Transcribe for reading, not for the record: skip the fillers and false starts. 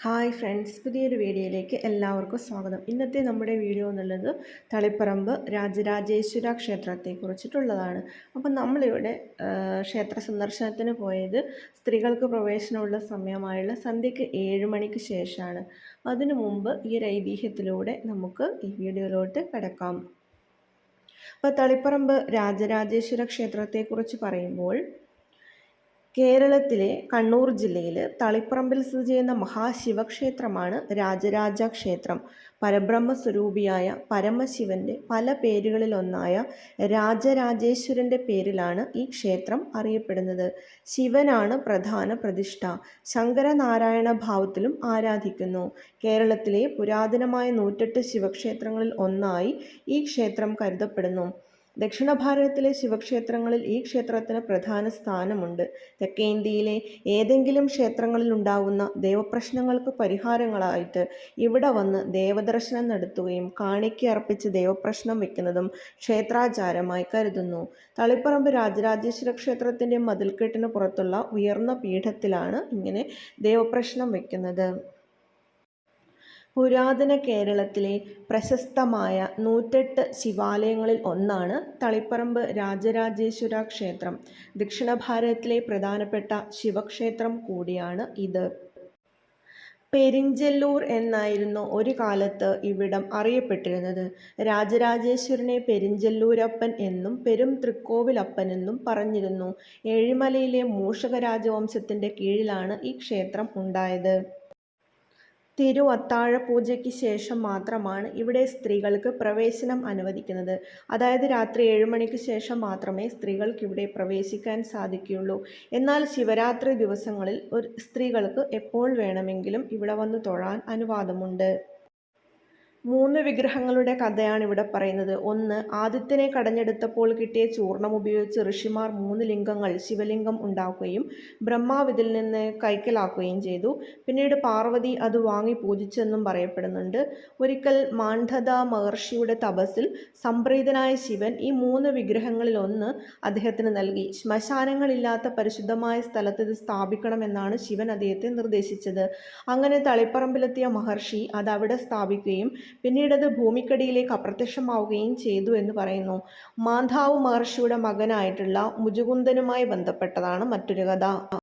Hi friends, പുതിയൊരു വീഡിയോയിലേക്ക് എല്ലാവർക്കും സ്വാഗതം. ഇന്നത്തെ നമ്മുടെ വീഡിയോ എന്നുള്ളത് തളിപ്പറമ്പ് രാജരാജേശ്വര ക്ഷേത്രത്തെ കുറിച്ചിട്ടുള്ളതാണ്. അപ്പം നമ്മളിവിടെ ക്ഷേത്ര സന്ദർശനത്തിന് പോയത് സ്ത്രീകൾക്ക് പ്രവേശനമുള്ള സമയമായുള്ള സന്ധ്യയ്ക്ക് 7 മണിക്ക് ശേഷമാണ്. അതിനു മുമ്പ് ഈ ഒരു ഐതിഹ്യത്തിലൂടെ നമുക്ക് ഈ വീഡിയോയിലോട്ട് കിടക്കാം. അപ്പോൾ തളിപ്പറമ്പ് രാജരാജേശ്വര ക്ഷേത്രത്തെക്കുറിച്ച് പറയുമ്പോൾ കേരളത്തിലെ കണ്ണൂർ ജില്ലയിൽ തളിപ്പറമ്പിൽ സ്ഥിതി ചെയ്യുന്ന മഹാശിവക്ഷേത്രമാണ് രാജരാജ ക്ഷേത്രം. പരബ്രഹ്മസ്വരൂപിയായ പരമശിവന്റെ പല പേരുകളിലൊന്നായ രാജരാജേശ്വരന്റെ പേരിലാണ് ഈ ക്ഷേത്രം അറിയപ്പെടുന്നത്. ശിവനാണ് പ്രധാന പ്രതിഷ്ഠ. ശങ്കരനാരായണ ഭാവത്തിലും ആരാധിക്കുന്നു. കേരളത്തിലെ പുരാതനമായ 108 ശിവക്ഷേത്രങ്ങളിൽ ഒന്നായി ഈ ക്ഷേത്രം കരുതപ്പെടുന്നു. ദക്ഷിണ ഭാരതത്തിലെ ശിവക്ഷേത്രങ്ങളിൽ ഈ ക്ഷേത്രത്തിന് പ്രധാന സ്ഥാനമുണ്ട്. തെക്കേ ഇന്ത്യയിലെ ഏതെങ്കിലും ക്ഷേത്രങ്ങളിൽ ഉണ്ടാകുന്ന ദേവപ്രശ്നങ്ങൾക്ക് പരിഹാരങ്ങളായിട്ട് ഇവിടെ വന്ന് ദേവദർശനം നടത്തുകയും കാണിക്ക അർപ്പിച്ച് ദേവപ്രശ്നം വെക്കുന്നതും ക്ഷേത്രാചാരമായി കരുതുന്നു. തളിപ്പറമ്പ് രാജരാജേശ്വര ക്ഷേത്രത്തിൻ്റെ മതിൽക്കെട്ടിന് പുറത്തുള്ള ഉയർന്ന പീഠത്തിലാണ് ഇങ്ങനെ ദേവപ്രശ്നം വെക്കുന്നത്. പുരാതന കേരളത്തിലെ പ്രശസ്തമായ 108 ശിവാലയങ്ങളിൽ ഒന്നാണ് തളിപ്പറമ്പ് രാജരാജേശ്വര ക്ഷേത്രം. ദക്ഷിണ ഭാരതത്തിലെ പ്രധാനപ്പെട്ട ശിവക്ഷേത്രം കൂടിയാണ് ഇത്. പെരിഞ്ചെല്ലൂർ എന്നായിരുന്നു ഒരു കാലത്ത് ഇവിടം അറിയപ്പെട്ടിരുന്നത്. രാജരാജേശ്വരനെ പെരിഞ്ചെല്ലൂരപ്പൻ എന്നും പെരും തൃക്കോവിലപ്പൻ എന്നും പറഞ്ഞിരുന്നു. ഏഴിമലയിലെ മൂഷക രാജവംശത്തിൻ്റെ കീഴിലാണ് ഈ ക്ഷേത്രം ഉണ്ടായത്. തിരുവത്താഴപൂജയ്ക്ക് ശേഷം മാത്രമാണ് ഇവിടെ സ്ത്രീകൾക്ക് പ്രവേശനം അനുവദിക്കുന്നത്. അതായത് രാത്രി 7 മണിക്ക് ശേഷം മാത്രമേ സ്ത്രീകൾക്ക് ഇവിടെ പ്രവേശിക്കാൻ സാധിക്കുകയുള്ളൂ. എന്നാൽ ശിവരാത്രി ദിവസങ്ങളിൽ സ്ത്രീകൾക്ക് എപ്പോൾ വേണമെങ്കിലും ഇവിടെ വന്ന് തൊഴാൻ അനുവാദമുണ്ട്. 3 വിഗ്രഹങ്ങളുടെ കഥയാണ് ഇവിടെ പറയുന്നത്. ഒന്ന്, ആദിത്യനെ കടഞ്ഞെടുത്തപ്പോൾ കിട്ടിയ ചൂർണം ഉപയോഗിച്ച് ഋഷിമാർ 3 ലിംഗങ്ങൾ ശിവലിംഗം ഉണ്ടാക്കുകയും ബ്രഹ്മാവ് ഇതിൽ നിന്ന് കൈക്കലാക്കുകയും ചെയ്തു. പിന്നീട് പാർവതി അത് വാങ്ങി പൂജിച്ചെന്നും പറയപ്പെടുന്നുണ്ട്. ഒരിക്കൽ മാണ്ഡത മഹർഷിയുടെ തപസ്സിൽ സംപ്രീതനായ ശിവൻ ഈ 3 വിഗ്രഹങ്ങളിൽ ഒന്ന് അദ്ദേഹത്തിന് നൽകി. ശ്മശാനങ്ങളില്ലാത്ത പരിശുദ്ധമായ സ്ഥലത്ത് ഇത് സ്ഥാപിക്കണമെന്നാണ് ശിവൻ അദ്ദേഹത്തെ നിർദ്ദേശിച്ചത്. അങ്ങനെ തളിപ്പറമ്പിലെത്തിയ മഹർഷി അത് അവിടെ സ്ഥാപിക്കുകയും പിന്നീടത് ഭൂമിക്കടിയിലേക്ക് അപ്രത്യക്ഷമാവുകയും ചെയ്തു എന്ന് പറയുന്നു. മാന്ധാവ് മഹർഷിയുടെ മകനായിട്ടുള്ള മുചുകുന്ദനുമായി ബന്ധപ്പെട്ടതാണ് മറ്റൊരു കഥ.